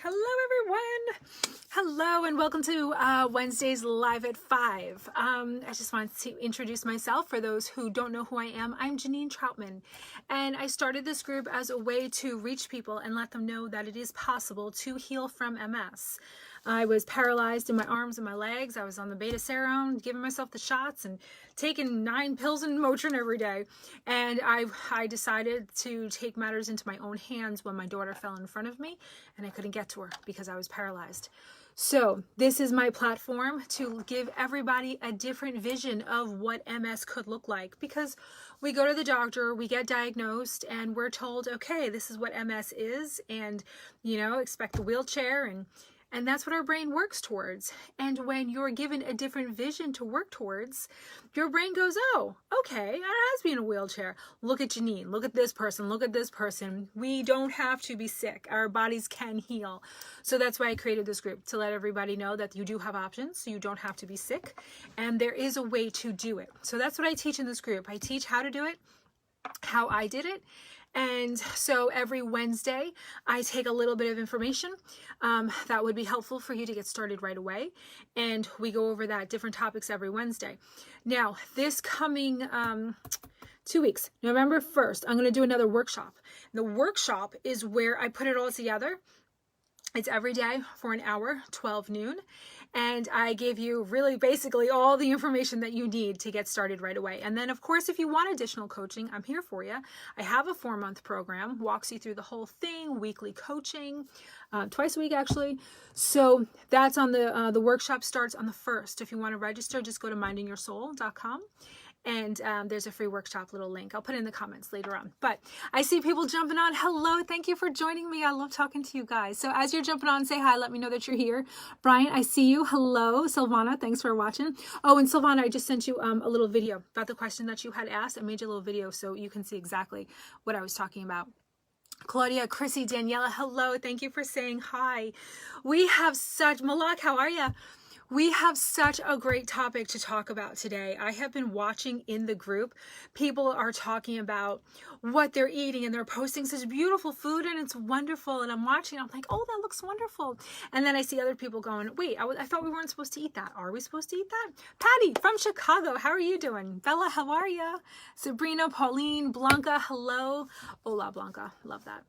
Hello, everyone. Hello, and welcome to Wednesdays Live at 5. I just wanted to introduce myself for those who don't know who I am. I'm Janine Troutman, and I started this group as a way to reach people and let them know that it is possible to heal from MS. I was paralyzed in my arms and my legs. I was on the beta serum, giving myself the shots and taking 9 pills and Motrin every day. And I decided to take matters into my own hands when my daughter fell in front of me and I couldn't get to her because I was paralyzed. So this is my platform to give everybody a different vision of what MS could look like, because we go to the doctor, we get diagnosed, and we're told, okay, this is what MS is, and expect the wheelchair, and that's what our brain works towards. And when you're given a different vision to work towards, your brain goes, oh, okay, I don't have to be in a wheelchair. Look at Janine. Look at this person. Look at this person. We don't have to be sick. Our bodies can heal. So that's why I created this group, to let everybody know that you do have options. So you don't have to be sick. And there is a way to do it. So that's what I teach in this group. I teach how to do it, how I did it. And so every Wednesday, I take a little bit of information that would be helpful for you to get started right away. And we go over that different topics every Wednesday. Now, this coming 2 weeks, November 1st, I'm going to do another workshop. The workshop is where I put it all together. It's every day for an hour, 12 noon. And I give you really basically all the information that you need to get started right away. And then, of course, if you want additional coaching, I'm here for you. I have a 4-month program, walks you through the whole thing, weekly coaching, twice a week, actually. So that's on the workshop starts on the 1st. If you want to register, just go to mindingyoursoul.com. And there's a free workshop little link. I'll put it in the comments later on. But I see people jumping on. Hello, thank you for joining me. I love talking to you guys. So as you're jumping on, say hi. Let me know that you're here. Brian, I see you. Hello. Silvana, thanks for watching. Oh, and Silvana, I just sent you a little video about the question that you had asked. I made you a little video so you can see exactly what I was talking about. Claudia, Chrissy, Daniela, hello. Thank you for saying hi. We have such... Malak, how are you? We have such a great topic to talk about today. I have been watching in the group. People are talking about what they're eating and they're posting such beautiful food and it's wonderful. And I'm watching, I'm like, oh, that looks wonderful. And then I see other people going, wait, I thought we weren't supposed to eat that. Are we supposed to eat that? Patty from Chicago, how are you doing? Bella, how are you? Sabrina, Pauline, Blanca, hello. Hola, Blanca, love that.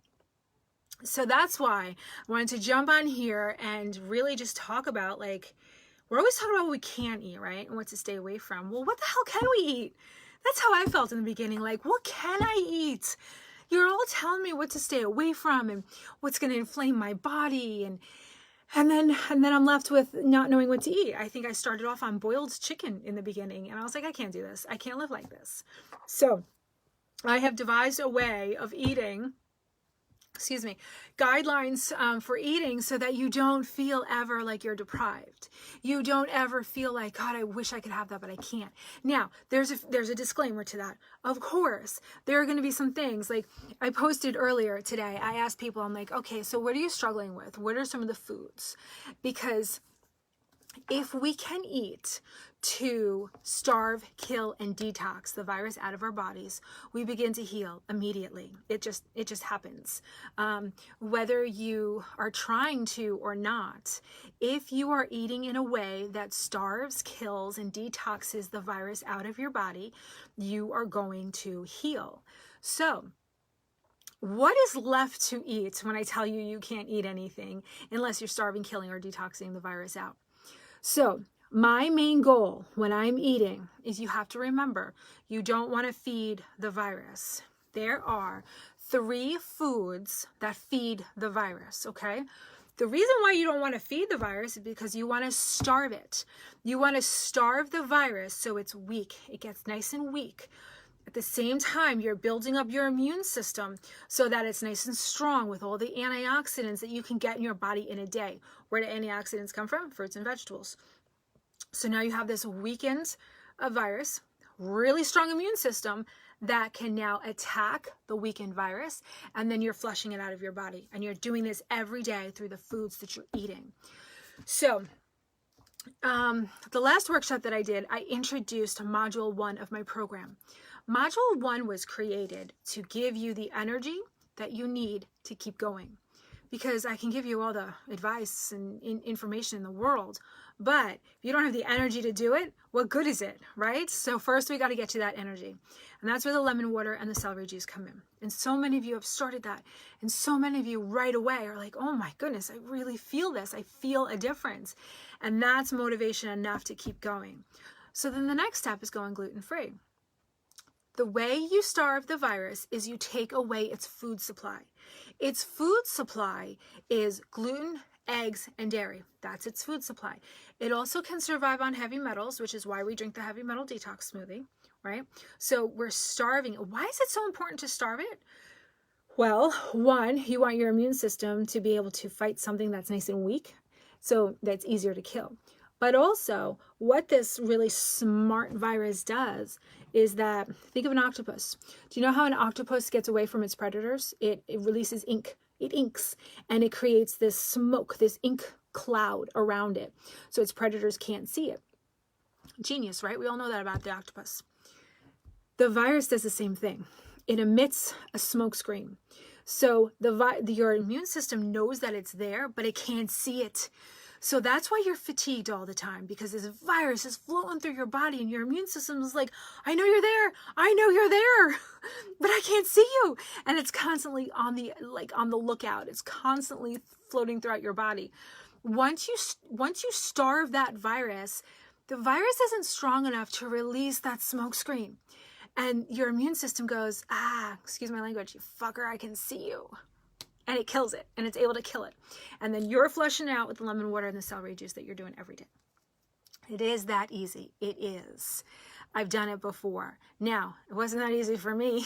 So that's why I wanted to jump on here and really just talk about, like, we're always talking about what we can't eat, right? And what to stay away from. Well, what the hell can we eat? That's how I felt in the beginning. Like, what can I eat? You're all telling me what to stay away from and what's going to inflame my body. And then I'm left with not knowing what to eat. I think I started off on boiled chicken in the beginning. And I was like, I can't do this. I can't live like this. So I have devised a way of eating, guidelines for eating so that you don't feel ever like you're deprived. You don't ever feel like, God, I wish I could have that, but I can't. Now, there's a disclaimer to that. Of course, there are going to be some things, like I posted earlier today. I asked people, I'm like, okay, so what are you struggling with? What are some of the foods? Because if we can eat to starve, kill, and detox the virus out of our bodies, we begin to heal immediately. It just happens. Whether you are trying to or not, if you are eating in a way that starves, kills, and detoxes the virus out of your body, you are going to heal. So, what is left to eat when I tell you you can't eat anything unless you're starving, killing, or detoxing the virus out? So my main goal when I'm eating is, you have to remember, you don't want to feed the virus. There are 3 foods that feed the virus, okay? The reason why you don't want to feed the virus is because you want to starve it. You want to starve the virus so it's weak. It gets nice and weak. At the same time, you're building up your immune system so that it's nice and strong with all the antioxidants that you can get in your body in a day. Where do antioxidants come from? Fruits and vegetables. So now you have this weakened virus, really strong immune system that can now attack the weakened virus, and then you're flushing it out of your body. And you're doing this every day through the foods that you're eating. So the last workshop that I did, I introduced Module 1 of my program. Module 1 was created to give you the energy that you need to keep going. because I can give you all the advice and information in the world. But if you don't have the energy to do it, what good is it, right? So first we got to get to that energy. And that's where the lemon water and the celery juice come in. And so many of you have started that. And so many of you right away are like, oh my goodness, I really feel this. I feel a difference. And that's motivation enough to keep going. So then the next step is going gluten-free. The way you starve the virus is you take away its food supply. Its food supply is gluten, eggs, and dairy. That's its food supply. It also can survive on heavy metals, which is why we drink the heavy metal detox smoothie, right? So we're starving. Why is it so important to starve it? Well, one, you want your immune system to be able to fight something that's nice and weak, so that's easier to kill. But also, what this really smart virus does is that, think of an octopus. Do you know how an octopus gets away from its predators? It releases ink. It inks, and it creates this smoke, this ink cloud around it, so its predators can't see it. Genius, right? We all know that about the octopus. The virus does the same thing. It emits a smoke screen. So your immune system knows that it's there, but it can't see it. So that's why you're fatigued all the time, because this virus is flowing through your body and your immune system is like, I know you're there. I know you're there, but I can't see you. And it's constantly on the lookout. It's constantly floating throughout your body. Once you starve that virus, the virus isn't strong enough to release that smoke screen. And your immune system goes, excuse my language, you fucker, I can see you. And it kills it, and it's able to kill it. And then you're flushing it out with the lemon water and the celery juice that you're doing every day. It is that easy. It is. I've done it before. Now, it wasn't that easy for me.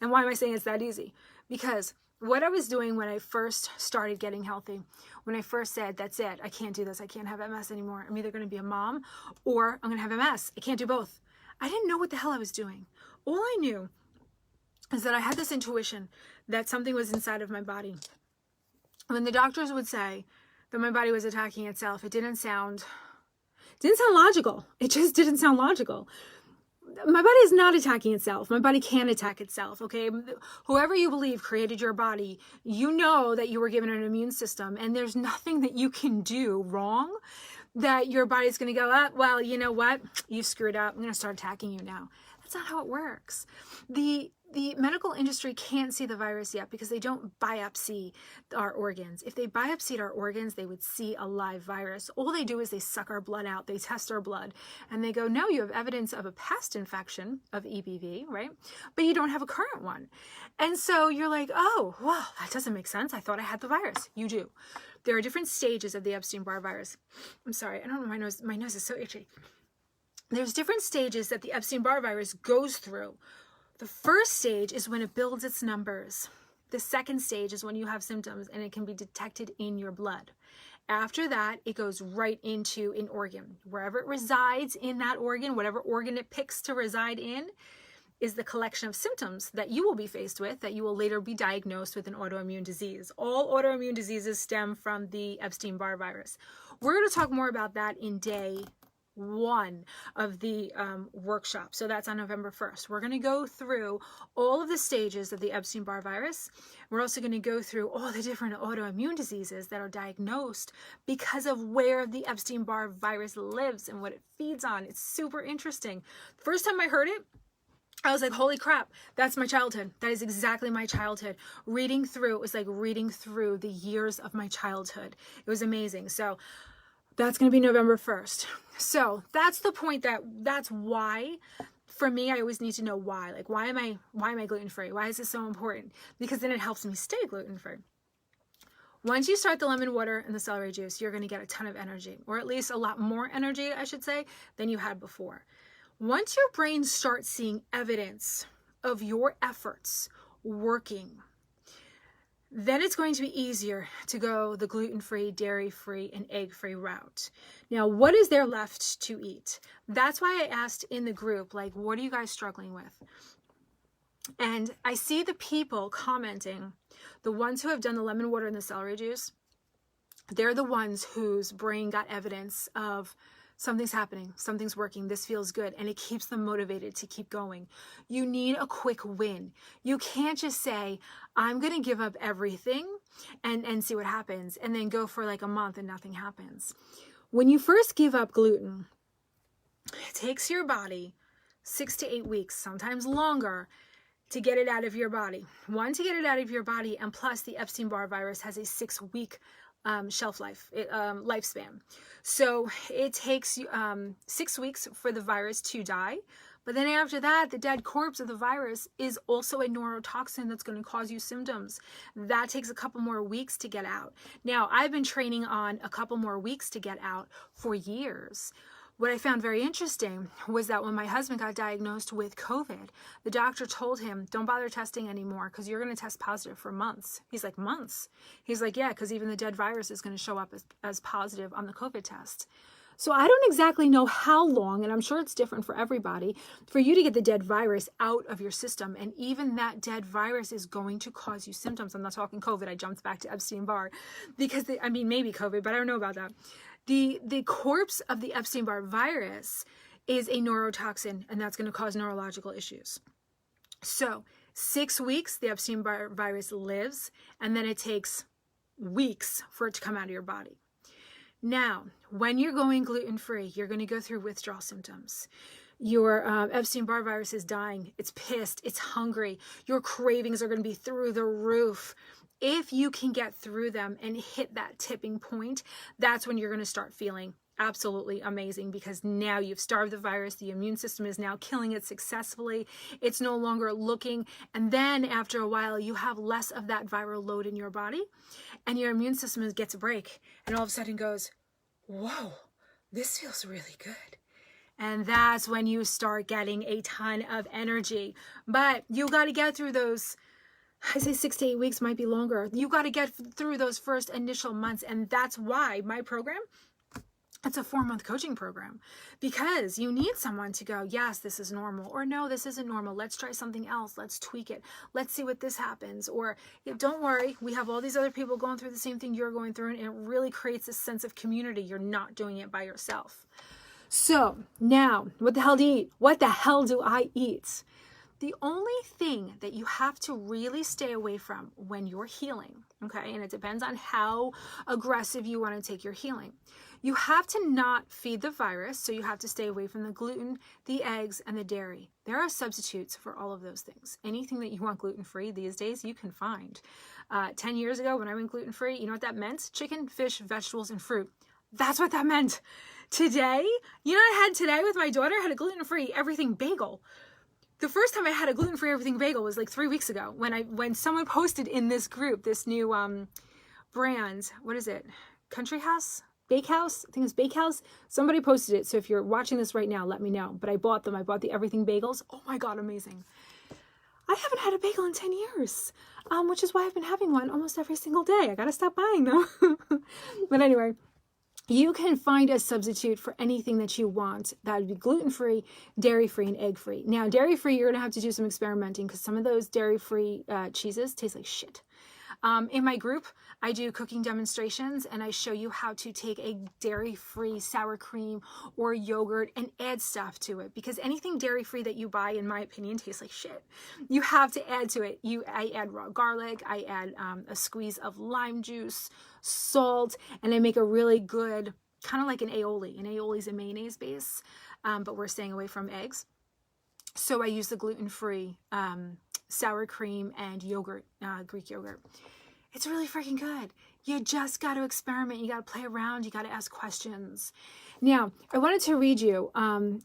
And why am I saying it's that easy? Because what I was doing when I first started getting healthy, when I first said, that's it, I can't do this, I can't have MS anymore. I'm either going to be a mom or I'm going to have MS. I can't do both. I didn't know what the hell I was doing. All I knew is that I had this intuition that something was inside of my body. When the doctors would say that my body was attacking itself, it didn't sound logical. It just didn't sound logical. My body is not attacking itself. My body can attack itself, okay? Whoever you believe created your body, you know that you were given an immune system, and there's nothing that you can do wrong that your body's going to go, well, you know what? You screwed up. I'm going to start attacking you now. That's not how it works. The medical industry can't see the virus yet because they don't biopsy our organs. If they biopsied our organs, they would see a live virus. All they do is they suck our blood out. They test our blood and they go, no, you have evidence of a past infection of EBV, right? But you don't have a current one. And so you're like, oh, well, that doesn't make sense. I thought I had the virus. You do. There are different stages of the Epstein-Barr virus. I'm sorry. I don't know. My nose is so itchy. There's different stages that the Epstein-Barr virus goes through. The first stage is when it builds its numbers. The second stage is when you have symptoms and it can be detected in your blood. After that, it goes right into an organ. Wherever it resides in that organ, whatever organ it picks to reside in, is the collection of symptoms that you will be faced with, that you will later be diagnosed with an autoimmune disease. All autoimmune diseases stem from the Epstein-Barr virus. We're going to talk more about that in day 1 of the workshop. So that's on November 1st. We're going to go through all of the stages of the Epstein-Barr virus. We're also going to go through all the different autoimmune diseases that are diagnosed because of where the Epstein-Barr virus lives and what it feeds on. It's super interesting. First time I heard it, I was like, holy crap, that's my childhood. That is exactly my childhood. Reading through, it was like reading through the years of my childhood. It was amazing. So that's going to be November 1st. So that's the point, that's why, for me, I always need to know why. Like, why am I gluten-free? Why is this so important? Because then it helps me stay gluten-free. Once you start the lemon water and the celery juice, you're going to get a ton of energy, or at least a lot more energy, I should say, than you had before. Once your brain starts seeing evidence of your efforts working, then it's going to be easier to go the gluten-free, dairy-free, and egg-free route. Now, what is there left to eat? That's why I asked in the group, like, what are you guys struggling with? And I see the people commenting, the ones who have done the lemon water and the celery juice, they're the ones whose brain got evidence of something's happening, something's working, this feels good, and it keeps them motivated to keep going. You need a quick win. You can't just say, I'm going to give up everything and see what happens, and then go for like a month and nothing happens. When you first give up gluten, it takes your body 6 to 8 weeks, sometimes longer, to get it out of your body. One, to get it out of your body, and plus the Epstein-Barr virus has a 6-week shelf life, lifespan. So it takes 6 weeks for the virus to die. But then after that, the dead corpse of the virus is also a neurotoxin that's going to cause you symptoms. That takes a couple more weeks to get out. Now, I've been training on a couple more weeks to get out for years. What I found very interesting was that when my husband got diagnosed with COVID, the doctor told him, don't bother testing anymore because you're going to test positive for months. He's like, months? He's like, yeah, because even the dead virus is going to show up as positive on the COVID test. So I don't exactly know how long, and I'm sure it's different for everybody, for you to get the dead virus out of your system. And even that dead virus is going to cause you symptoms. I'm not talking COVID. I jumped back to Epstein-Barr because, maybe COVID, but I don't know about that. The corpse of the Epstein-Barr virus is a neurotoxin, and that's going to cause neurological issues. So 6 weeks, the Epstein-Barr virus lives, and then it takes weeks for it to come out of your body. Now, when you're going gluten-free, you're going to go through withdrawal symptoms. Your Epstein-Barr virus is dying. It's pissed. It's hungry. Your cravings are going to be through the roof. If you can get through them and hit that tipping point, that's when you're going to start feeling absolutely amazing, because now you've starved the virus. The immune system is now killing it successfully. It's no longer looking. And then after a while, you have less of that viral load in your body, and your immune system gets a break and all of a sudden goes, whoa, this feels really good. And that's when you start getting a ton of energy. But you got to get through those, I say 6 to 8 weeks, might be longer. You got to get through those first initial months. And that's why my program, it's a 4-month coaching program, because you need someone to go, yes, this is normal, or no, this isn't normal. Let's try something else. Let's tweak it. Let's see what this happens. Or don't worry, we have all these other people going through the same thing you're going through, and it really creates a sense of community. You're not doing it by yourself. So now, what the hell do you eat? What the hell do I eat? The only thing that you have to really stay away from when you're healing, okay, and it depends on how aggressive you want to take your healing, you have to not feed the virus, so you have to stay away from the gluten, the eggs, and the dairy. There are substitutes for all of those things. Anything that you want gluten-free these days, you can find. 10 years ago, when I went gluten-free, you know what that meant? Chicken, fish, vegetables, and fruit. That's what that meant. Today, you know what I had today with my daughter? I had a gluten-free everything bagel. The first time I had a gluten-free everything bagel was like 3 weeks ago when someone posted in this group, this new brand, what is it? Country House? Bakehouse? I think it's Bakehouse. Somebody posted it. So if you're watching this right now, let me know. But I bought them. I bought the everything bagels. Oh my God, amazing. I haven't had a bagel in 10 years, which is why I've been having one almost every single day. I got to stop buying them. But anyway, you can find a substitute for anything that you want. That would be gluten-free, dairy-free, and egg-free. Now, dairy-free, you're going to have to do some experimenting, because some of those dairy-free cheeses taste like shit. In my group, I do cooking demonstrations, and I show you how to take a dairy-free sour cream or yogurt and add stuff to it, because anything dairy-free that you buy, in my opinion, tastes like shit. You have to add to it. I add raw garlic, I add a squeeze of lime juice, salt, and I make a really good, kind of like an aioli. An aioli is a mayonnaise base, but we're staying away from eggs. So I use the gluten-free sour cream and yogurt, Greek yogurt. It's really freaking good. You just got to experiment. You got to play around. You got to ask questions. Now, I wanted to read you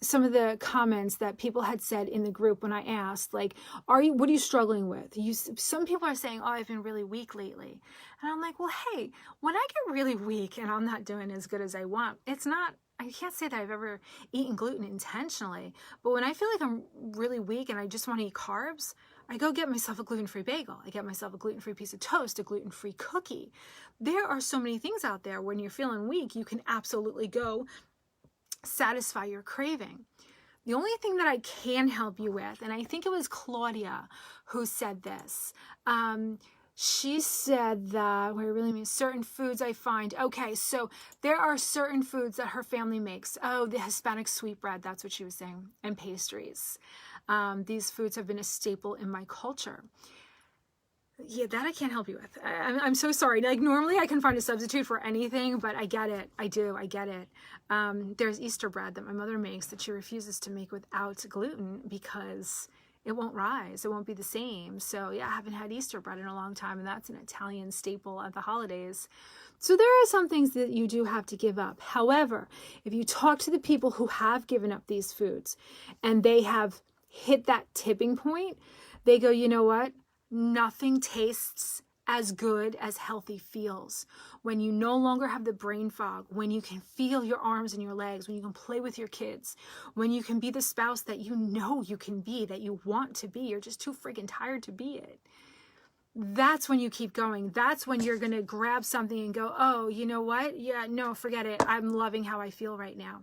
some of the comments that people had said in the group when I asked, like, what are you struggling with? Some people are saying, oh, I've been really weak lately. And I'm like, well, hey, when I get really weak and I'm not doing as good as I want, I can't say that I've ever eaten gluten intentionally, but when I feel like I'm really weak and I just want to eat carbs, I go get myself a gluten-free bagel. I get myself a gluten-free piece of toast, a gluten-free cookie. There are so many things out there. When you're feeling weak, you can absolutely go satisfy your craving. The only thing that I can help you with, and I think it was Claudia who said this, she said that, what it really means, certain foods I find. Okay, so there are certain foods that her family makes. Oh, the Hispanic sweetbread, that's what she was saying, and pastries. These foods have been a staple in my culture. Yeah, that I can't help you with. I'm so sorry. Like normally I can find a substitute for anything, but I get it. I do. I get it. There's Easter bread that my mother makes that she refuses to make without gluten because it won't rise. It won't be the same. So yeah, I haven't had Easter bread in a long time, and that's an Italian staple at the holidays. So there are some things that you do have to give up. However, if you talk to the people who have given up these foods and they have hit that tipping point, they go, you know what? Nothing tastes as good as healthy feels. When you no longer have the brain fog, when you can feel your arms and your legs, when you can play with your kids, when you can be the spouse that you know you can be, that you want to be, you're just too friggin' tired to be it. That's when you keep going. That's when you're going to grab something and go, oh, you know what? Yeah, no, forget it. I'm loving how I feel right now.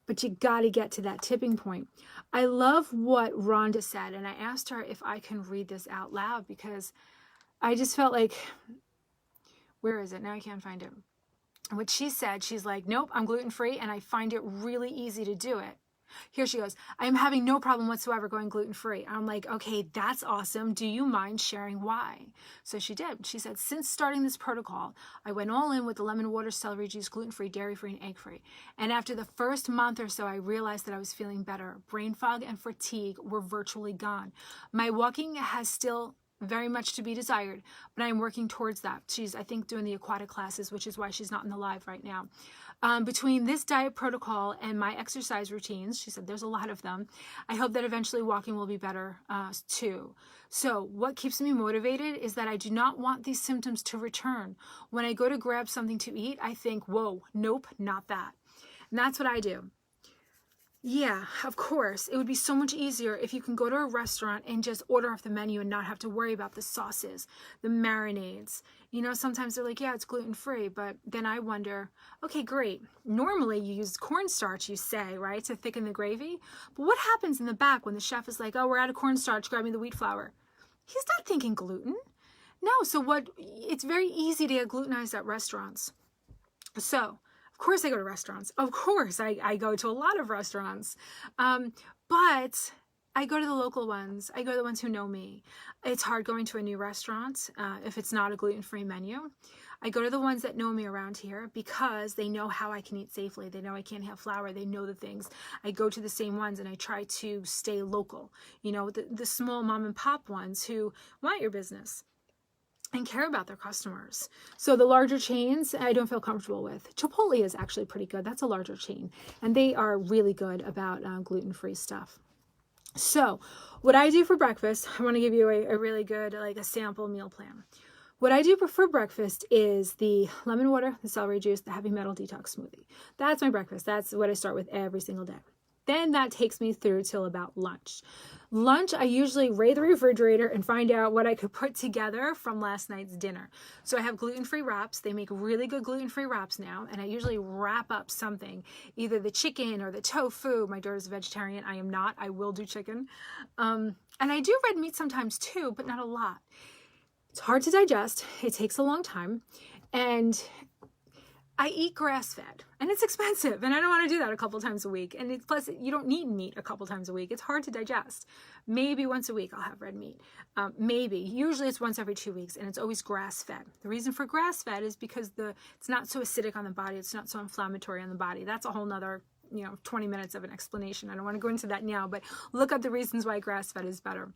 But you got to get to that tipping point. I love what Rhonda said, and I asked her if I can read this out loud because I just felt like, where is it? Now I can't find it. What she said, she's like, nope, I'm gluten-free, and I find it really easy to do it. Here she goes, I'm having no problem whatsoever going gluten-free. I'm like, okay, that's awesome. Do you mind sharing why? So she did. She said, since starting this protocol, I went all in with the lemon water, celery juice, gluten-free, dairy-free, and egg-free. And after the first month or so, I realized that I was feeling better. Brain fog and fatigue were virtually gone. My walking has still very much to be desired, but I'm working towards that. She's, I think, doing the aquatic classes, which is why she's not in the live right now. Between this diet protocol and my exercise routines, she said there's a lot of them, I hope that eventually walking will be better too. So what keeps me motivated is that I do not want these symptoms to return. When I go to grab something to eat, I think, whoa, nope, not that. And that's what I do. Yeah, of course. It would be so much easier if you can go to a restaurant and just order off the menu and not have to worry about the sauces, the marinades. You know, sometimes they're like, yeah, it's gluten-free, but then I wonder, okay, great. Normally you use cornstarch, you say, right, to thicken the gravy. But what happens in the back when the chef is like, oh, we're out of cornstarch, grab me the wheat flour? He's not thinking gluten. No, so it's very easy to get glutenized at restaurants. So, of course I go to restaurants. Of course I go to a lot of restaurants. But I go to the local ones. I go to the ones who know me. It's hard going to a new restaurant if it's not a gluten-free menu. I go to the ones that know me around here because they know how I can eat safely. They know I can't have flour. They know the things. I go to the same ones and I try to stay local. You know, the small mom and pop ones who want your business and care about their customers. So the larger chains, I don't feel comfortable with. Chipotle is actually pretty good. That's a larger chain. And they are really good about gluten-free stuff. So what I do for breakfast, I want to give you a really good, like a sample meal plan. What I do for breakfast is the lemon water, the celery juice, the heavy metal detox smoothie. That's my breakfast. That's what I start with every single day. Then that takes me through till about lunch. Lunch, I usually raid the refrigerator and find out what I could put together from last night's dinner. So I have gluten-free wraps. They make really good gluten-free wraps now, and I usually wrap up something, either the chicken or the tofu. My daughter's a vegetarian. I am not. I will do chicken. And I do red meat sometimes too, but not a lot. It's hard to digest. It takes a long time. And I eat grass-fed, and it's expensive, and I don't want to do that a couple times a week. And plus, you don't need meat a couple times a week. It's hard to digest. Maybe once a week I'll have red meat. Maybe. Usually it's once every 2 weeks, and it's always grass-fed. The reason for grass-fed is because it's not so acidic on the body. It's not so inflammatory on the body. That's a whole nother 20 minutes of an explanation. I don't want to go into that now, but look up the reasons why grass-fed is better.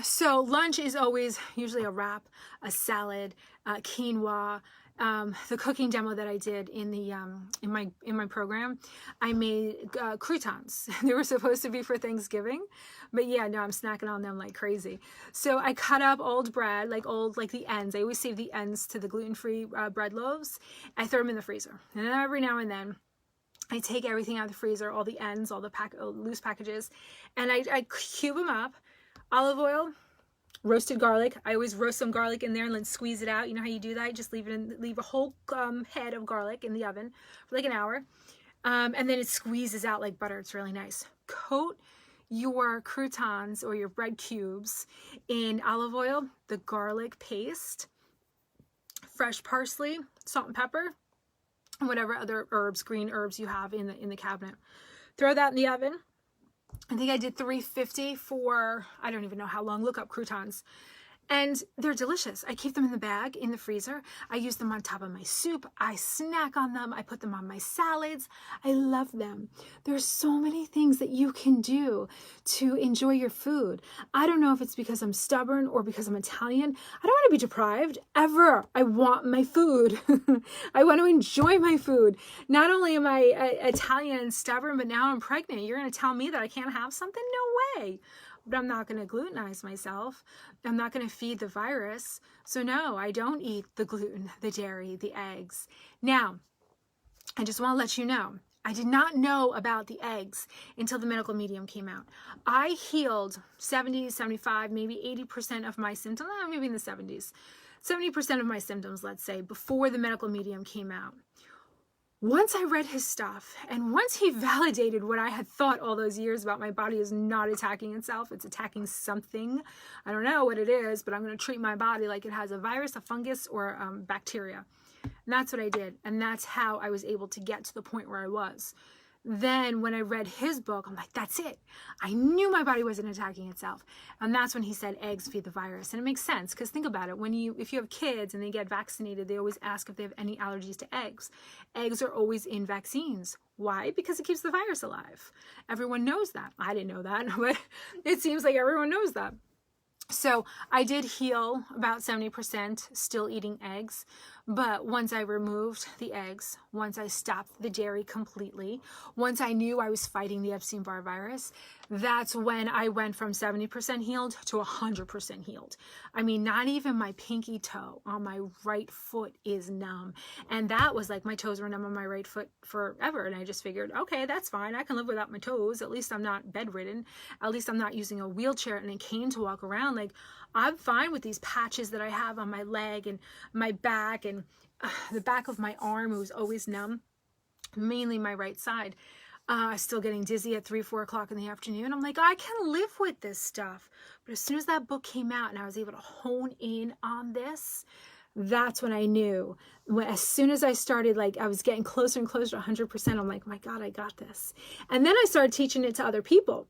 So lunch is always usually a wrap, a salad, quinoa. The cooking demo that I did in my program, I made croutons. They were supposed to be for Thanksgiving, but yeah, no, I'm snacking on them like crazy. So I cut up old bread, like the ends. I always save the ends to the gluten-free bread loaves. I throw them in the freezer, and then every now and then I take everything out of the freezer, all the ends, all the loose packages, and I cube them up. Olive oil, roasted garlic. I always roast some garlic in there and then squeeze it out. You know how you do that? Just leave a whole head of garlic in the oven for like an hour. And then it squeezes out like butter. It's really nice. Coat your croutons or your bread cubes in olive oil, the garlic paste, fresh parsley, salt and pepper, and whatever other herbs, green herbs you have in the cabinet. Throw that in the oven. I think I did 350 for, I don't even know how long. Look up croutons. And they're delicious. I keep them in the bag, in the freezer. I use them on top of my soup. I snack on them. I put them on my salads. I love them. There's so many things that you can do to enjoy your food. I don't know if it's because I'm stubborn or because I'm Italian. I don't want to be deprived ever. I want my food. I want to enjoy my food. Not only am I Italian and stubborn, but now I'm pregnant. You're going to tell me that I can't have something? No way. But I'm not going to glutenize myself. I'm not going to feed the virus. So no, I don't eat the gluten, the dairy, the eggs. Now, I just want to let you know, I did not know about the eggs until the medical medium came out. I healed 70, 75, maybe 80% of my symptoms, maybe in the 70s, 70% of my symptoms, let's say, before the medical medium came out. Once I read his stuff, and once he validated what I had thought all those years about my body is not attacking itself, it's attacking something. I don't know what it is, but I'm going to treat my body like it has a virus, a fungus, or bacteria. And that's what I did. And that's how I was able to get to the point where I was. Then when I read his book, I'm like, that's it. I knew my body wasn't attacking itself. And that's when he said eggs feed the virus. And it makes sense because think about it. If you have kids and they get vaccinated, they always ask if they have any allergies to eggs. Eggs are always in vaccines. Why? Because it keeps the virus alive. Everyone knows that. I didn't know that, but it seems like everyone knows that. So I did heal about 70% still eating eggs, but once I removed the eggs, once I stopped the dairy completely, once I knew I was fighting the Epstein-Barr virus, that's when I went from 70% healed to 100% healed. I mean, not even my pinky toe on my right foot is numb. And that was like my toes were numb on my right foot forever. And I just figured, okay, that's fine. I can live without my toes. At least I'm not bedridden. At least I'm not using a wheelchair and a cane to walk around. Like, I'm fine with these patches that I have on my leg and my back and the back of my arm was always numb, mainly my right side. Still getting dizzy at 3, 4 o'clock in the afternoon. I'm like, I can live with this stuff. But as soon as that book came out and I was able to hone in on this, that's when I knew. As soon as I started, like I was getting closer and closer to 100%, I'm like, my God, I got this. And then I started teaching it to other people.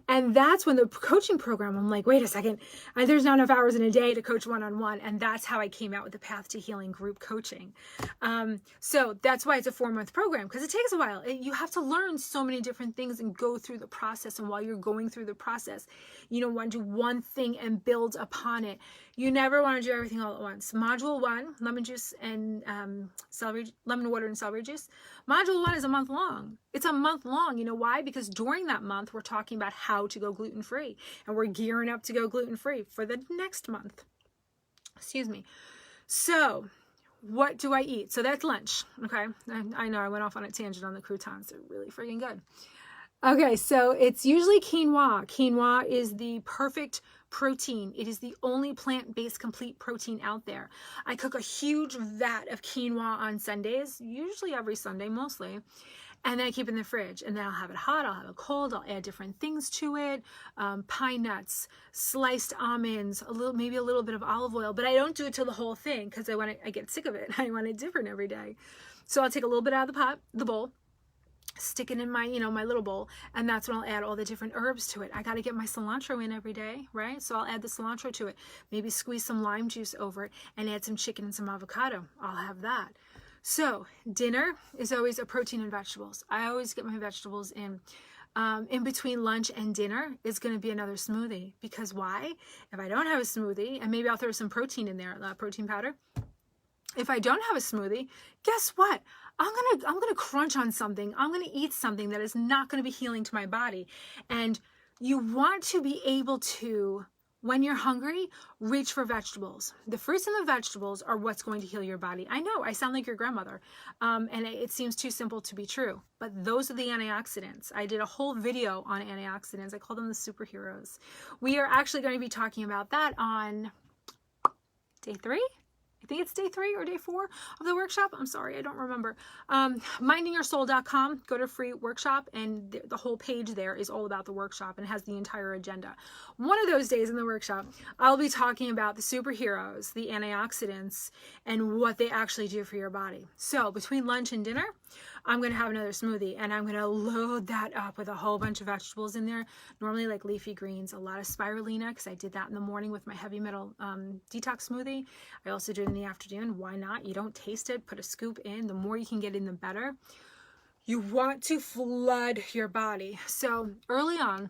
And that's when the coaching program, I'm like, wait a second, there's not enough hours in a day to coach one-on-one. And that's how I came out with the Path to Healing group coaching. So that's why it's a 4-month program, because it takes a while. You have to learn so many different things and go through the process. And while you're going through the process, you don't want to do one thing and build upon it. You never want to do everything all at once. Module 1, lemon juice and lemon water and celery juice. Module 1 is a month long. It's a month long. You know why? Because during that month, we're talking about how to go gluten-free. And we're gearing up to go gluten-free for the next month. Excuse me. So what do I eat? So that's lunch. Okay. I know I went off on a tangent on the croutons. They're really freaking good. Okay, so it's usually quinoa. Quinoa is the perfect protein. It is the only plant-based complete protein out there. I cook a huge vat of quinoa on Sundays, usually every Sunday mostly, and then I keep it in the fridge. And then I'll have it hot, I'll have it cold, I'll add different things to it, pine nuts, sliced almonds, maybe a little bit of olive oil, but I don't do it to the whole thing because I get sick of it. I want it different every day. So I'll take a little bit out of the bowl, stick it in my, my little bowl, and that's when I'll add all the different herbs to it. I got to get my cilantro in every day, right? So I'll add the cilantro to it, maybe squeeze some lime juice over it and add some chicken and some avocado. I'll have that. So dinner is always a protein and vegetables. I always get my vegetables in. In between lunch and dinner is going to be another smoothie. Because why? If I don't have a smoothie, and maybe I'll throw some protein in there, protein powder. If I don't have a smoothie, guess what? I'm gonna crunch on something. I'm gonna eat something that is not gonna be healing to my body. And you want to be able to, when you're hungry, reach for vegetables. The fruits and the vegetables are what's going to heal your body. I know I sound like your grandmother, and it seems too simple to be true, but those are the antioxidants. I did a whole video on antioxidants. I call them the superheroes. We are actually going to be talking about that on day 3. I think it's day 3 or day 4 of the workshop. I'm sorry, I don't remember. Mindingyoursoul.com, go to free workshop, and the whole page there is all about the workshop and has the entire agenda. One of those days in the workshop, I'll be talking about the superheroes, the antioxidants, and what they actually do for your body. So between lunch and dinner, I'm going to have another smoothie, and I'm going to load that up with a whole bunch of vegetables in there, normally like leafy greens, a lot of spirulina, because I did that in the morning with my heavy metal detox smoothie. I also do it in the afternoon. Why not? You don't taste it. Put a scoop in. The more you can get in, the better. You want to flood your body. So early on,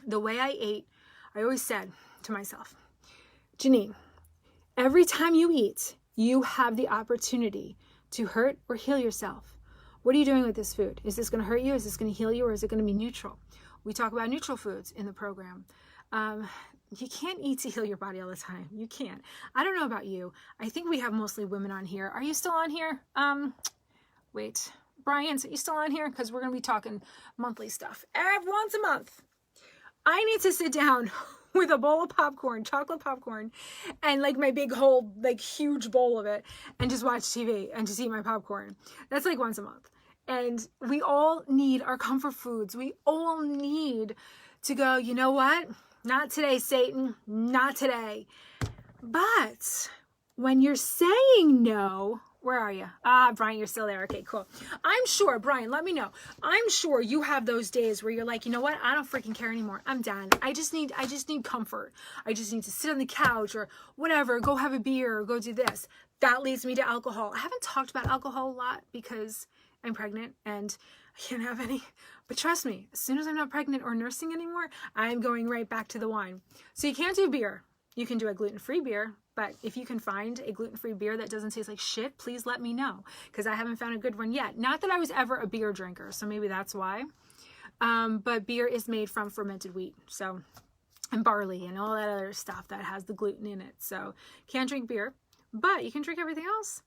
the way I ate, I always said to myself, Janine, every time you eat, you have the opportunity to hurt or heal yourself. What are you doing with this food? Is this going to hurt you? Is this going to heal you? Or is it going to be neutral? We talk about neutral foods in the program. You can't eat to heal your body all the time. You can't. I don't know about you. I think we have mostly women on here. Are you still on here? Wait, Brian, are you still on here? Because we're going to be talking monthly stuff. Once a month. I need to sit down with a bowl of popcorn, chocolate popcorn, and like my big whole, like huge bowl of it, and just watch TV and just eat my popcorn. That's like once a month. And we all need our comfort foods. We all need to go, you know what? Not today, Satan. Not today. But when you're saying no, where are you? Brian, you're still there. Okay, cool. I'm sure, Brian, let me know. I'm sure you have those days where you're like, you know what? I don't freaking care anymore. I'm done. I just need comfort. I just need to sit on the couch or whatever, go have a beer or go do this. That leads me to alcohol. I haven't talked about alcohol a lot because I'm pregnant and I can't have any. But trust me, as soon as I'm not pregnant or nursing anymore, I'm going right back to the wine. So you can't do beer. You can do a gluten-free beer, but if you can find a gluten-free beer that doesn't taste like shit, please let me know, because I haven't found a good one yet. Not that I was ever a beer drinker, so maybe that's why. But beer is made from fermented wheat, so, and barley and all that other stuff that has the gluten in it. So can't drink beer, but you can drink everything else.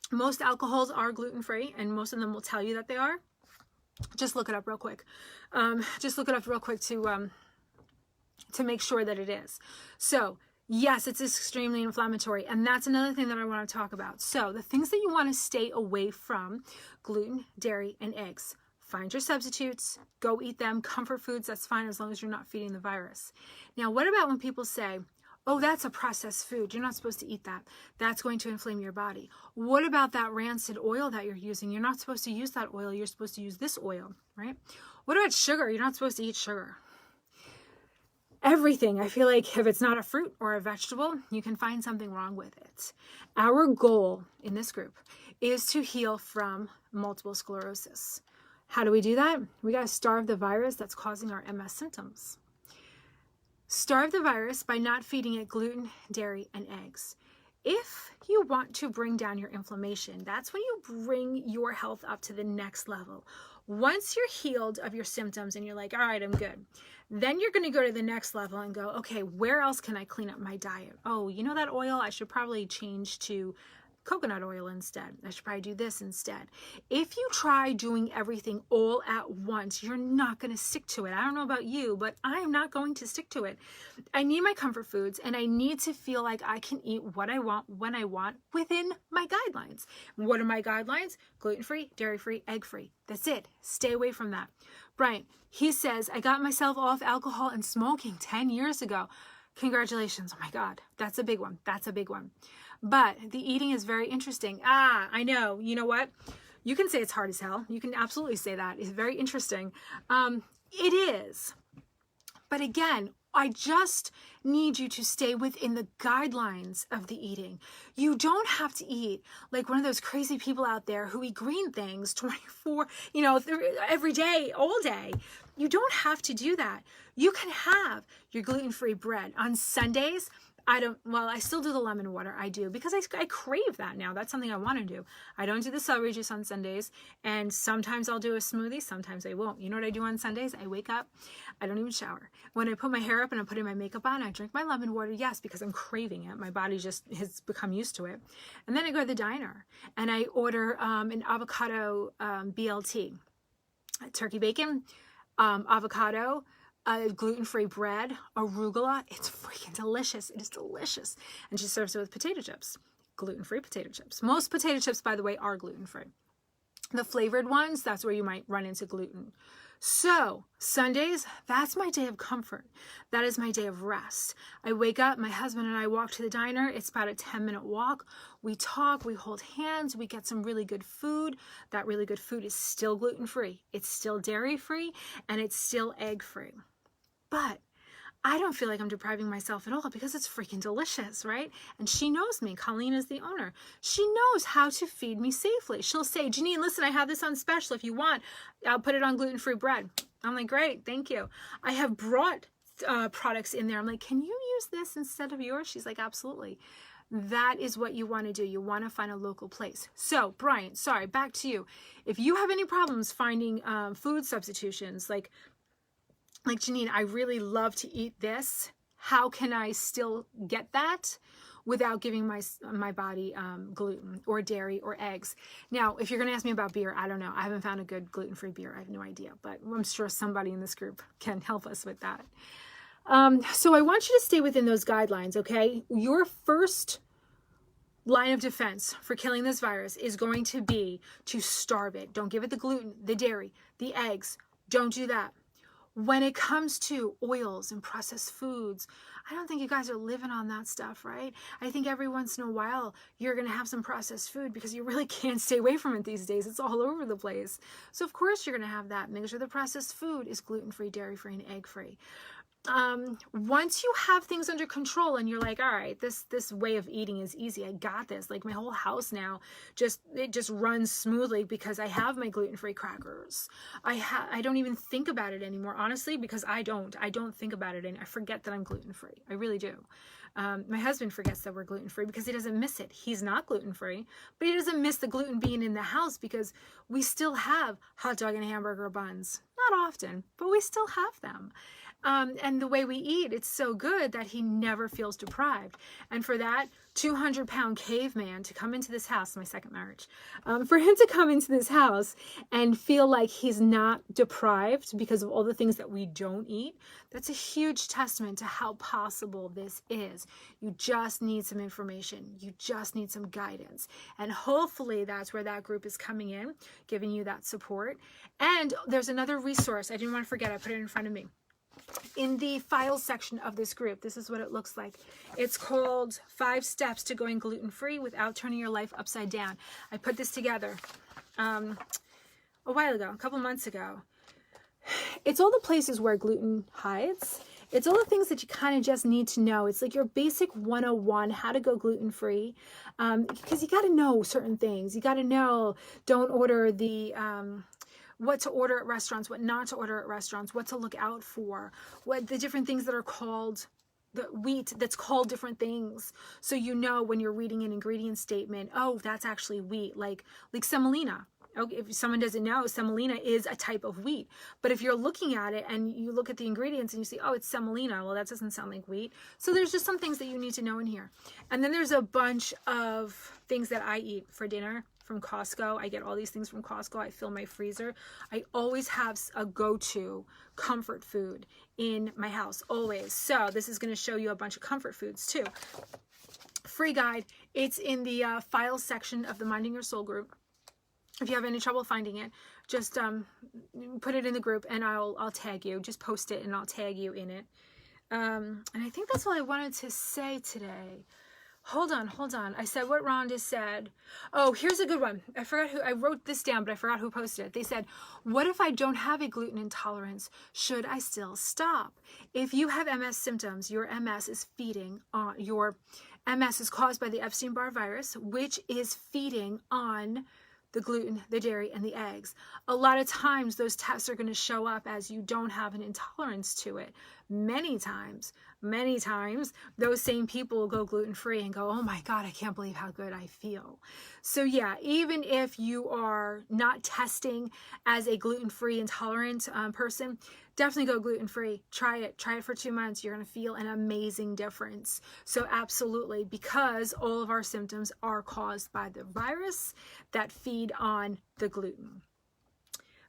Most alcohols are gluten-free, and most of them will tell you that they are. Just look it up real quick. To make sure that it is. So yes, it's extremely inflammatory, and that's another thing that I want to talk about. So the things that you want to stay away from: gluten, dairy, and eggs. Find your substitutes, go eat them. Comfort foods, that's fine as long as you're not feeding the virus. Now, what about when people say, oh, that's a processed food, you're not supposed to eat that, that's going to inflame your body? What about that rancid oil that you're using? You're not supposed to use that oil, you're supposed to use this oil, right? What about sugar? You're not supposed to eat sugar. Everything, I feel like if it's not a fruit or a vegetable, you can find something wrong with it. Our goal in this group is to heal from multiple sclerosis. How do we do that? We got to starve the virus that's causing our MS symptoms. Starve the virus by not feeding it gluten, dairy, and eggs. If you want to bring down your inflammation, that's when you bring your health up to the next level. Once you're healed of your symptoms and you're like, all right, I'm good, then you're going to go to the next level and go, okay, where else can I clean up my diet? Oh, you know that oil? I should probably change to coconut oil instead. I should probably do this instead. If you try doing everything all at once, you're not going to stick to it. I don't know about you, but I am not going to stick to it. I need my comfort foods, and I need to feel like I can eat what I want, when I want, within my guidelines. What are my guidelines? Gluten-free, dairy-free, egg-free. That's it. Stay away from that. Brian, he says, I got myself off alcohol and smoking 10 years ago. Congratulations. Oh my God. That's a big one. That's a big one. But the eating is very interesting. I know. You know what? You can say it's hard as hell. You can absolutely say that. It's very interesting. It is. But again, I just need you to stay within the guidelines of the eating. You don't have to eat like one of those crazy people out there who eat green things 24, every day, all day. You don't have to do that. You can have your gluten-free bread. On Sundays, I still do the lemon water. I do, because I crave that now. That's something I want to do. I don't do the celery juice on Sundays, and sometimes I'll do a smoothie, sometimes I won't. You know what I do on Sundays? I wake up, I don't even shower. When I put my hair up and I'm putting my makeup on, I drink my lemon water, yes, because I'm craving it. My body just has become used to it. And then I go to the diner, and I order an avocado BLT, turkey bacon, avocado, gluten-free bread, arugula. It's freaking delicious. It is delicious. And she serves it with potato chips. gluten-free potato chips. Most potato chips, by the way, are gluten-free. The flavored ones, that's where you might run into gluten. So Sundays, that's my day of comfort. That is my day of rest. I wake up, my husband and I walk to the diner. It's about a 10-minute walk. We talk, we hold hands, we get some really good food. That really good food is still gluten-free. It's still dairy-free, and it's still egg-free. But I don't feel like I'm depriving myself at all because it's freaking delicious, right? And she knows me. Colleen is the owner. She knows how to feed me safely. She'll say, Janine, listen, I have this on special. If you want, I'll put it on gluten-free bread. I'm like, great, thank you. I have brought products in there. I'm like, can you use this instead of yours? She's like, absolutely. That is what you want to do. You want to find a local place. So, Brian, sorry, back to you. If you have any problems finding food substitutions, like Janine, I really love to eat this. How can I still get that without giving my body gluten or dairy or eggs? Now, if you're going to ask me about beer, I don't know. I haven't found a good gluten-free beer. I have no idea, but I'm sure somebody in this group can help us with that. So I want you to stay within those guidelines, okay? Your first line of defense for killing this virus is going to be to starve it. Don't give it the gluten, the dairy, the eggs. Don't do that. When it comes to oils and processed foods, I don't think you guys are living on that stuff, right? I think every once in a while you're going to have some processed food because you really can't stay away from it these days. It's all over the place. So of course you're going to have that. Make sure the processed food is gluten-free, dairy-free, and egg-free. Once you have things under control and you're like, all right, this way of eating is easy. I got this. Like my whole house now, it just runs smoothly because I have my gluten-free crackers. I don't even think about it anymore, honestly, because I don't think about it and I forget that I'm gluten-free. I really do. My husband forgets that we're gluten-free because he doesn't miss it. He's not gluten-free, but he doesn't miss the gluten being in the house because we still have hot dog and hamburger buns. Not often, but we still have them. And the way we eat, it's so good that he never feels deprived. And for that 200-pound caveman to come into this house, my second marriage, for him to come into this house and feel like he's not deprived because of all the things that we don't eat, that's a huge testament to how possible this is. You just need some information. You just need some guidance. And hopefully that's where that group is coming in, giving you that support. And there's another resource. I didn't want to forget. I put it in front of me. In the files section of this group, this is what it looks like. It's called 5 Steps to Going Gluten-Free Without Turning Your Life Upside Down. I put this together a while ago, a couple months ago. It's all the places where gluten hides. It's all the things that you kind of just need to know. It's like your basic 101, how to go gluten-free, because you got to know certain things. You got to know, don't order the... what to order at restaurants, what not to order at restaurants, what to look out for, what the different things that are called, the wheat that's called different things. So you know when you're reading an ingredient statement, oh, that's actually wheat, like semolina. Okay, if someone doesn't know, semolina is a type of wheat. But if you're looking at it and you look at the ingredients and you see, oh, it's semolina, well, that doesn't sound like wheat. So there's just some things that you need to know in here. And then there's a bunch of things that I eat for dinner from Costco. I get all these things from Costco. I fill my freezer. I always have a go-to comfort food in my house, always. So this is going to show you a bunch of comfort foods too. Free guide. It's in the files section of the Minding Your Soul group. If you have any trouble finding it, just put it in the group and I'll tag you. Just post it and I'll tag you in it. And I think that's all I wanted to say today. Hold on. I said what Rhonda said. Oh, here's a good one. I forgot who, I wrote this down, but I forgot who posted it. They said, what if I don't have a gluten intolerance? Should I still stop? If you have MS symptoms, your MS is feeding on, your MS is caused by the Epstein-Barr virus, which is feeding on the gluten, the dairy, and the eggs. A lot of times those tests are going to show up as you don't have an intolerance to it. Many times, those same people will go gluten-free and go, oh my God, I can't believe how good I feel. So yeah, even if you are not testing as a gluten-free intolerant person, definitely go gluten-free. Try it for 2 months. You're going to feel an amazing difference. So absolutely, because all of our symptoms are caused by the virus that feed on the gluten.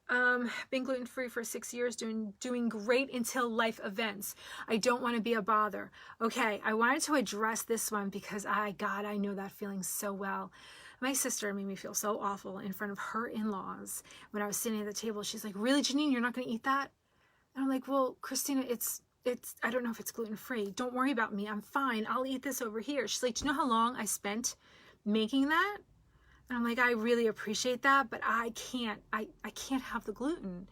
Been gluten-free for 6 years, doing great until life events. I don't want to be a bother. Okay, I wanted to address this one because I know that feeling so well. My sister made me feel so awful in front of her in-laws when I was sitting at the table. She's like, really, Janine, you're not going to eat that? And I'm like, well, Christina, it's, I don't know if it's gluten-free. Don't worry about me. I'm fine. I'll eat this over here. She's like, do you know how long I spent making that? And I'm like, I really appreciate that, but I can't have the gluten.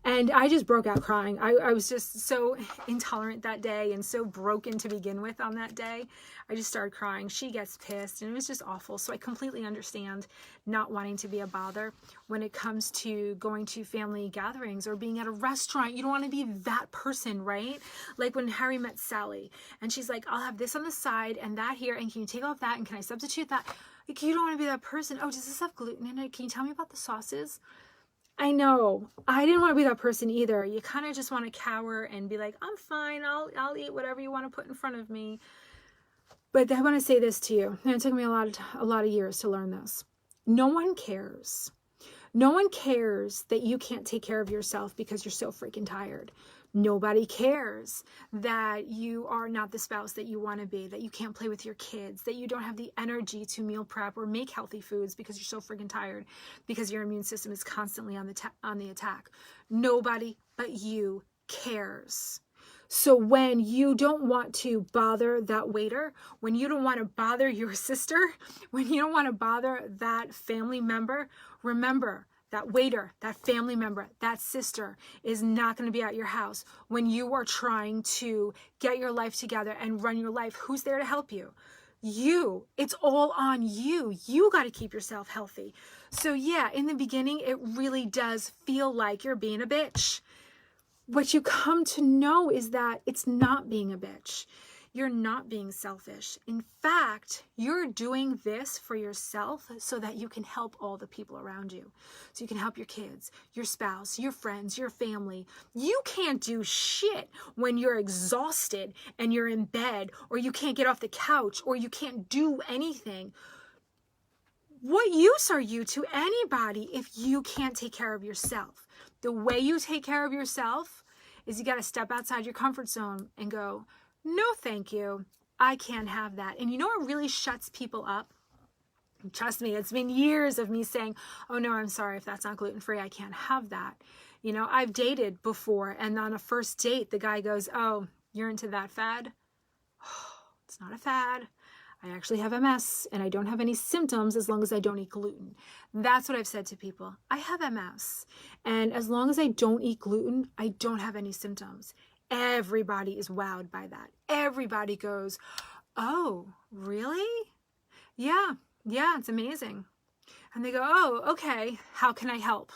And I just broke out crying. I was just so intolerant that day and so broken to begin with on that day. I just started crying. She gets pissed and it was just awful. So I completely understand not wanting to be a bother when it comes to going to family gatherings or being at a restaurant. You don't want to be that person, right? Like when Harry met Sally and she's like, I'll have this on the side and that here. And can you take off that? And can I substitute that? Like, you don't want to be that person. Oh, does this have gluten in it? Can you tell me about the sauces? I know. I didn't want to be that person either. You kind of just want to cower and be like, I'm fine. I'll eat whatever you want to put in front of me. But I want to say this to you. And it took me a lot of years to learn this. No one cares. No one cares that you can't take care of yourself because you're so freaking tired. Nobody cares that you are not the spouse that you want to be, that you can't play with your kids, that you don't have the energy to meal prep or make healthy foods because you're so freaking tired, because your immune system is constantly on the attack. Nobody but you cares. So when you don't want to bother that waiter, when you don't want to bother your sister, when you don't want to bother that family member, remember, that waiter, that family member, that sister is not going to be at your house when you are trying to get your life together and run your life. Who's there to help you? You. It's all on you. You got to keep yourself healthy. So yeah, in the beginning, it really does feel like you're being a bitch. What you come to know is that it's not being a bitch. You're not being selfish. In fact, you're doing this for yourself so that you can help all the people around you. So you can help your kids, your spouse, your friends, your family. You can't do shit when you're exhausted and you're in bed, or you can't get off the couch, or you can't do anything. What use are you to anybody if you can't take care of yourself? The way you take care of yourself is you got to step outside your comfort zone and go, no, thank you. I can't have that. And you know what really shuts people up? Trust me, it's been years of me saying, oh no, I'm sorry, if that's not gluten-free, I can't have that. You know, I've dated before, and on a first date, the guy goes, oh, you're into that fad? It's not a fad. I actually have MS, and I don't have any symptoms as long as I don't eat gluten. That's what I've said to people. I have MS, and as long as I don't eat gluten, I don't have any symptoms. Everybody is wowed by that. Everybody goes, oh, really? Yeah, it's amazing. And they go, oh, okay, how can I help?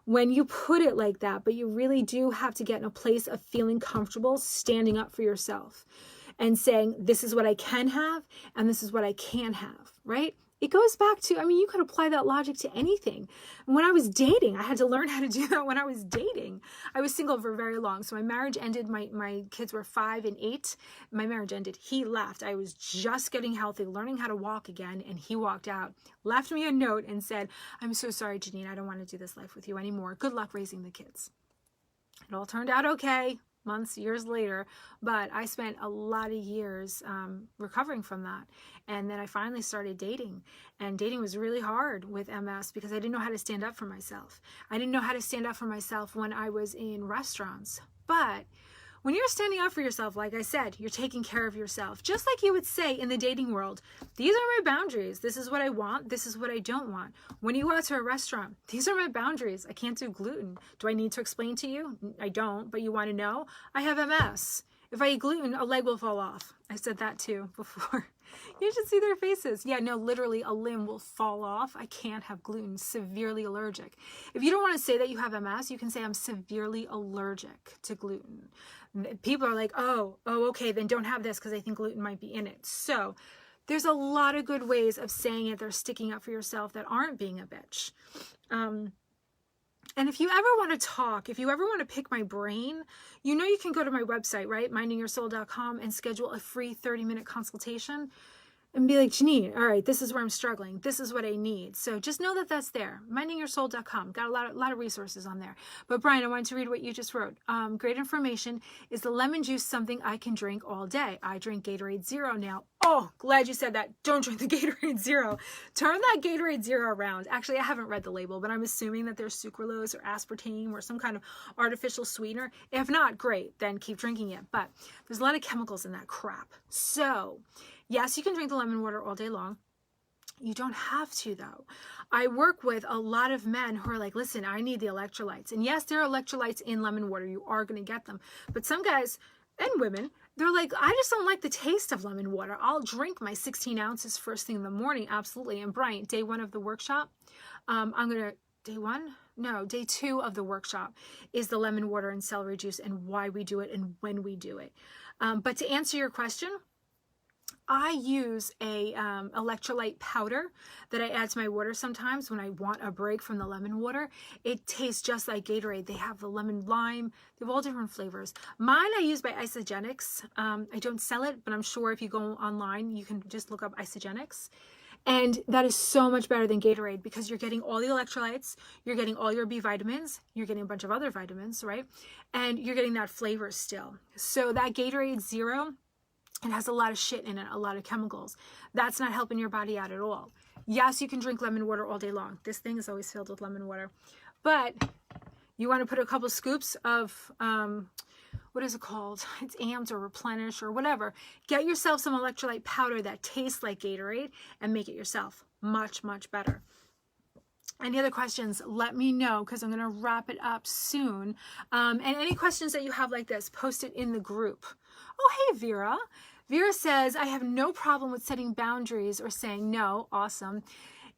When you put it like that, but you really do have to get in a place of feeling comfortable standing up for yourself and saying, this is what I can have and this is what I can have, right? It goes back to, I mean, you could apply that logic to anything. When I was dating, I had to learn how to do that when I was dating. I was single for very long. So my marriage ended, my kids were 5 and 8. My marriage ended. He left. I was just getting healthy, learning how to walk again. And he walked out, left me a note and said, I'm so sorry, Janine, I don't want to do this life with you anymore. Good luck raising the kids. It all turned out okay. Months, years later, but I spent a lot of years recovering from that. And then I finally started dating, and dating was really hard with MS because I didn't know how to stand up for myself. I didn't know how to stand up for myself when I was in restaurants. But when you're standing up for yourself, like I said, you're taking care of yourself. Just like you would say in the dating world, these are my boundaries. This is what I want. This is what I don't want. When you go out to a restaurant, these are my boundaries. I can't do gluten. Do I need to explain to you? I don't, but you want to know? I have MS. If I eat gluten, a leg will fall off. I said that too before. You should see their faces. Yeah, no, literally a limb will fall off. I can't have gluten, severely allergic. If you don't want to say that you have MS, you can say I'm severely allergic to gluten. People are like, oh, okay, then don't have this because I think gluten might be in it. So there's a lot of good ways of saying it. They're sticking up for yourself that aren't being a bitch. And if you ever want to talk, if you ever want to pick my brain, you can go to my website, right? mindingyoursoul.com and schedule a free 30-minute consultation. and be like, Janine, all right, this is where I'm struggling. This is what I need. So just know that that's there. Mindingyoursoul.com. Got a lot of resources on there. But Brian, I wanted to read what you just wrote. Great information. Is the lemon juice something I can drink all day? I drink Gatorade Zero now. Oh, glad you said that. Don't drink the Gatorade Zero. Turn that Gatorade Zero around. Actually, I haven't read the label, but I'm assuming that there's sucralose or aspartame or some kind of artificial sweetener. If not, great. Then keep drinking it. But there's a lot of chemicals in that crap. So yes, you can drink the lemon water all day long. You don't have to, though. I work with a lot of men who are like, listen, I need the electrolytes. And yes, there are electrolytes in lemon water. You are going to get them. But some guys and women, they're like, I just don't like the taste of lemon water. I'll drink my 16 ounces first thing in the morning. Absolutely. And Brian, day 1 of the workshop, day 2 of the workshop is the lemon water and celery juice and why we do it and when we do it. But to answer your question, I use a electrolyte powder that I add to my water sometimes when I want a break from the lemon water. It tastes just like Gatorade. They have the lemon lime. They have all different flavors. Mine I use by Isogenics. I don't sell it, but I'm sure if you go online, you can just look up Isogenics. And that is so much better than Gatorade because you're getting all the electrolytes, you're getting all your B vitamins, you're getting a bunch of other vitamins, right? And you're getting that flavor still. So that Gatorade Zero, it has a lot of shit in it, a lot of chemicals. That's not helping your body out at all. Yes, you can drink lemon water all day long. This thing is always filled with lemon water. But you want to put a couple scoops of, what is it called? It's AMS or Replenish or whatever. Get yourself some electrolyte powder that tastes like Gatorade and make it yourself. Much, much better. Any other questions, let me know because I'm going to wrap it up soon. And any questions that you have like this, post it in the group. Oh, hey, Vera. Vera says, I have no problem with setting boundaries or saying no. Awesome.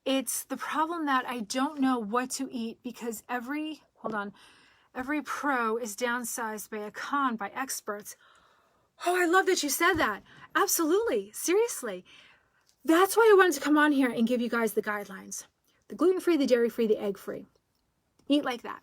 It's the problem that I don't know what to eat because every pro is downsized by a con by experts. Oh, I love that you said that. Absolutely. Seriously. That's why I wanted to come on here and give you guys the guidelines. The gluten-free, the dairy-free, the egg-free. Eat like that.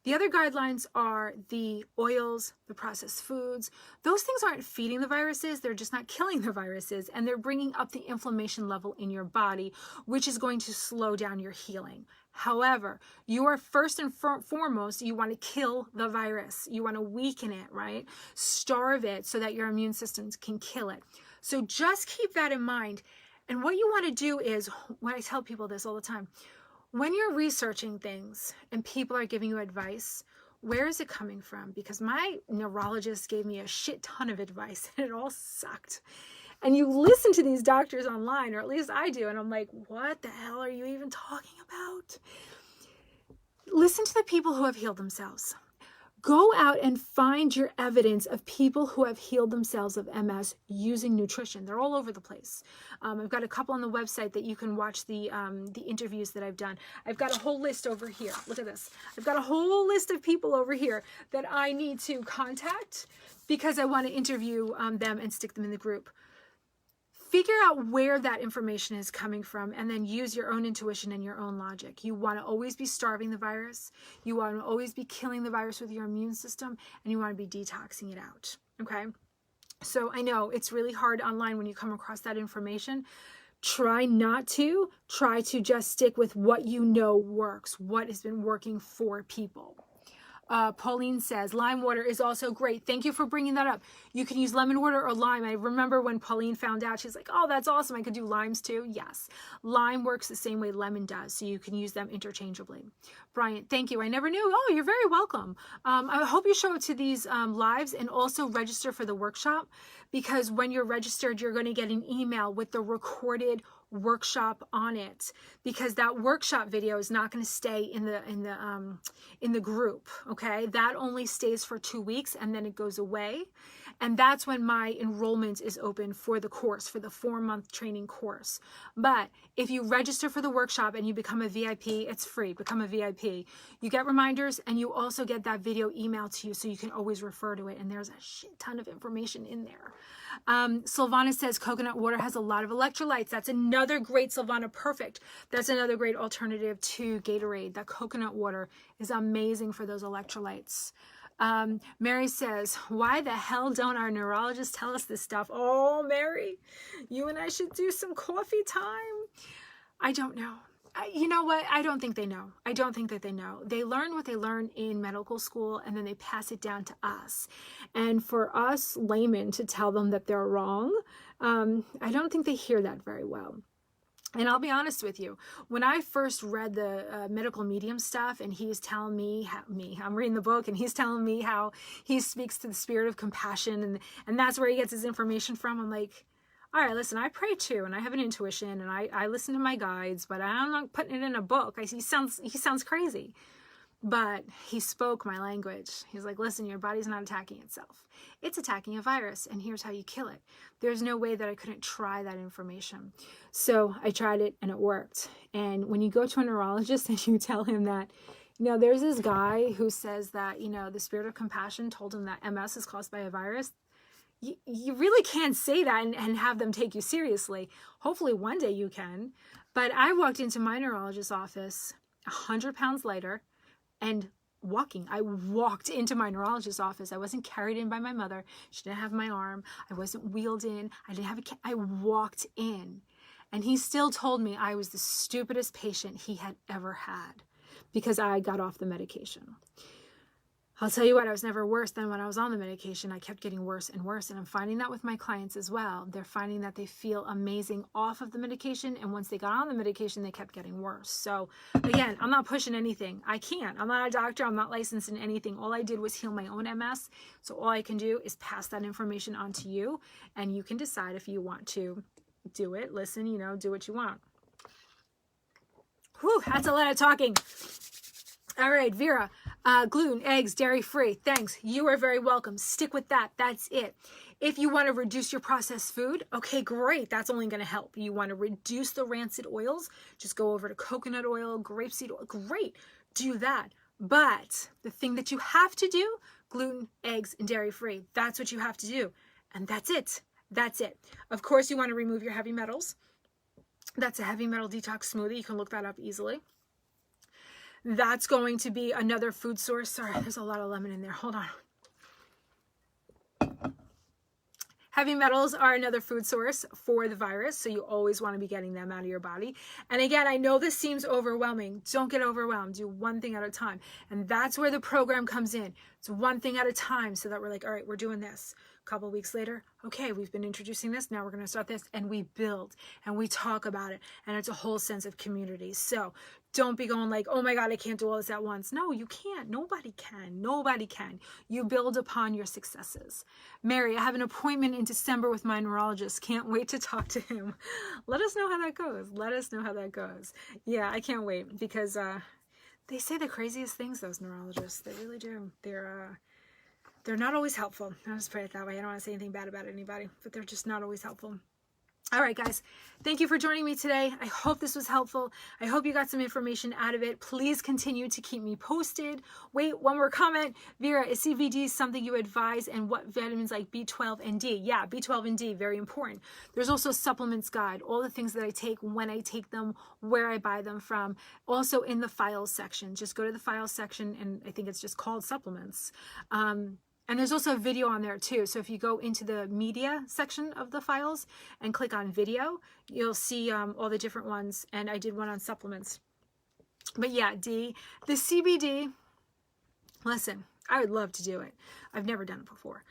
The other guidelines are the oils, the processed foods. Those things aren't feeding the viruses. They're just not killing the viruses. And they're bringing up the inflammation level in your body, which is going to slow down your healing. However, you are first and foremost, you want to kill the virus. You want to weaken it, right? Starve it so that your immune system can kill it. So just keep that in mind. And what you want to do is, when I tell people this all the time, when you're researching things and people are giving you advice, where is it coming from? Because my neurologist gave me a shit ton of advice and it all sucked. And you listen to these doctors online, or at least I do, and I'm like, what the hell are you even talking about? Listen to the people who have healed themselves. Go out and find your evidence of people who have healed themselves of MS using nutrition. They're all over the place. I've got a couple on the website that you can watch the interviews that I've done. I've got a whole list over here. Look at this. I've got a whole list of people over here that I need to contact because I want to interview them and stick them in the group. Figure out where that information is coming from and then use your own intuition and your own logic. You want to always be starving the virus. You want to always be killing the virus with your immune system, and you want to be detoxing it out. Okay? So I know it's really hard online when you come across that information. Try not to. Try to just stick with what you know works, what has been working for people. Pauline says, lime water is also great. Thank you for bringing that up. You can use lemon water or lime. I remember when Pauline found out, she's like, oh, that's awesome. I could do limes too. Yes. Lime works the same way lemon does, so you can use them interchangeably. Bryant, thank you. I never knew. Oh, you're very welcome. I hope you show up to these lives and also register for the workshop, because when you're registered, you're going to get an email with the recorded workshop on it, because that workshop video is not going to stay in the group. Okay, that only stays for 2 weeks and then it goes away, and that's when my enrollment is open for the course, for the 4-month training course. But if you register for the workshop and you become a VIP, it's free. Become a VIP. You get reminders, and you also get that video emailed to you, so you can always refer to it, and there's a shit ton of information in there. Sylvana says coconut water has a lot of electrolytes. That's another great, Sylvana, perfect. That's another great alternative to Gatorade. That coconut water is amazing for those electrolytes. Mary says, why the hell don't our neurologists tell us this stuff? Oh, Mary, you and I should do some coffee time. I don't know. You know what? I don't think they know. I don't think that they know. They learn what they learn in medical school, and then they pass it down to us. And for us laymen to tell them that they're wrong, I don't think they hear that very well. And I'll be honest with you, when I first read the medical medium stuff, and he's telling me, I'm reading the book, and he's telling me how he speaks to the spirit of compassion, and that's where he gets his information from. I'm like, all right, listen, I pray too, and I have an intuition, and I listen to my guides, but I'm not putting it in a book. He sounds crazy. But he spoke my language. He's like, listen, your body's not attacking itself. It's attacking a virus, and here's how you kill it. There's no way that I couldn't try that information. So I tried it, and it worked. And when you go to a neurologist and you tell him that, there's this guy who says that, the spirit of compassion told him that MS is caused by a virus, you really can't say that and have them take you seriously. Hopefully one day you can. But I walked into my neurologist's office 100 pounds lighter, and I walked into my neurologist's office. I wasn't carried in by my mother. She didn't have my arm. I wasn't wheeled in. I didn't have I walked in. And he still told me I was the stupidest patient he had ever had because I got off the medication. I'll tell you what, I was never worse than when I was on the medication. I kept getting worse and worse. And I'm finding that with my clients as well. They're finding that they feel amazing off of the medication. And once they got on the medication, they kept getting worse. So again, I'm not pushing anything. I can't. I'm not a doctor. I'm not licensed in anything. All I did was heal my own MS. So all I can do is pass that information on to you. And you can decide if you want to do it. Listen, do what you want. Whew, that's a lot of talking. All right, Vera, gluten, eggs, dairy-free. Thanks. You are very welcome. Stick with that. That's it. If you want to reduce your processed food, okay, great. That's only going to help. You want to reduce the rancid oils, just go over to coconut oil, grapeseed oil. Great. Do that. But the thing that you have to do, gluten, eggs, and dairy-free. That's what you have to do. And that's it. That's it. Of course, you want to remove your heavy metals. That's a heavy metal detox smoothie. You can look that up easily. That's going to be another food source. Sorry, there's a lot of lemon in there. Hold on. Heavy metals are another food source for the virus, so you always want to be getting them out of your body. And again, I know this seems overwhelming. Don't get overwhelmed. Do one thing at a time. And that's where the program comes in. It's one thing at a time so that we're like, all right, we're doing this. A couple weeks later, okay, we've been introducing this. Now we're going to start this. And we build and we talk about it. And it's a whole sense of community. So don't be going like, oh my God, I can't do all this at once. No, you can't. Nobody can. Nobody can. You build upon your successes. Mary, I have an appointment in December with my neurologist. Can't wait to talk to him. Let us know how that goes. Let us know how that goes. Yeah, I can't wait because they say the craziest things, those neurologists. They really do. They're not always helpful. I'll just put it that way. I don't want to say anything bad about anybody, but they're just not always helpful. All right, guys, thank you for joining me today. I hope this was helpful. I hope you got some information out of it. Please continue to keep me posted. Wait, one more comment. Vera, is CBD something you advise, and what vitamins like B12 and D? Yeah, B12 and D, very important. There's also a supplements guide, all the things that I take, when I take them, where I buy them from. Also in the files section. Just go to the files section, and I think it's just called supplements. And there's also a video on there too. So if you go into the media section of the files and click on video, you'll see all the different ones. And I did one on supplements. But yeah, the CBD, listen, I would love to do it. I've never done it before.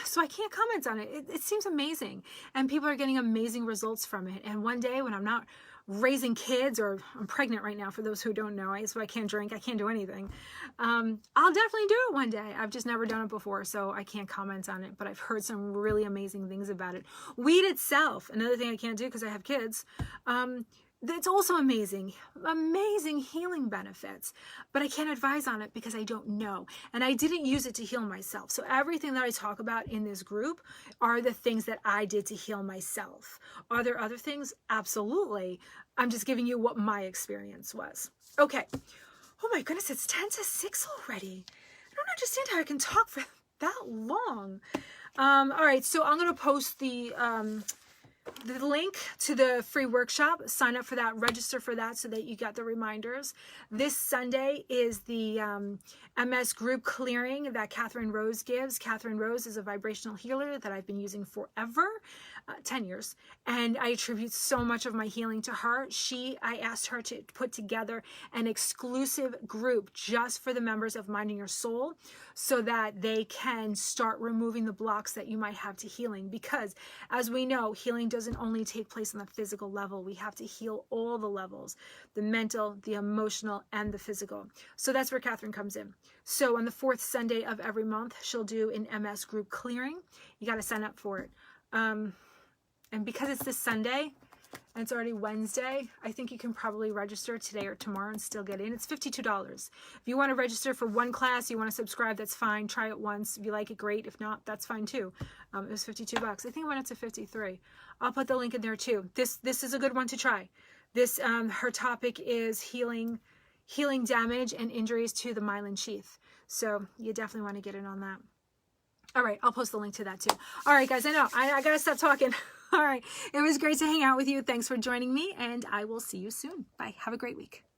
So I can't comment on it. It seems amazing. And people are getting amazing results from it. And one day when I'm not raising kids, or I'm pregnant right now for those who don't know, so I can't drink, I can't do anything. I'll definitely do it one day. I've just never done it before, so I can't comment on it, but I've heard some really amazing things about it. Weed itself, another thing I can't do because I have kids, it's also amazing healing benefits, but I can't advise on it because I don't know. And I didn't use it to heal myself. So everything that I talk about in this group are the things that I did to heal myself. Are there other things? Absolutely. I'm just giving you what my experience was. Okay. Oh my goodness, it's 10 to 6 already. I don't understand how I can talk for that long. All right, so I'm going to post the the link to the free workshop. Sign up for that, register for that so that you get the reminders. This Sunday is the MS group clearing that Catherine Rose gives. Catherine Rose is a vibrational healer that I've been using forever, 10 years. And I attribute so much of my healing to her. I asked her to put together an exclusive group just for the members of Mind in Your Soul so that they can start removing the blocks that you might have to healing. Because as we know, healing doesn't only take place on the physical level. We have to heal all the levels, the mental, the emotional, and the physical. So that's where Catherine comes in. So on the 4th Sunday of every month, she'll do an MS group clearing. You got to sign up for it. And because it's this Sunday, and it's already Wednesday, I think you can probably register today or tomorrow and still get in. It's $52. If you want to register for one class, you want to subscribe, that's fine. Try it once. If you like it, great. If not, that's fine too. It was $52. I think it went up to $53. I'll put the link in there too. This is a good one to try. This her topic is healing damage and injuries to the myelin sheath. So you definitely want to get in on that. All right, I'll post the link to that too. All right, guys, I know I gotta stop talking. All right, it was great to hang out with you. Thanks for joining me, and I will see you soon. Bye. Have a great week.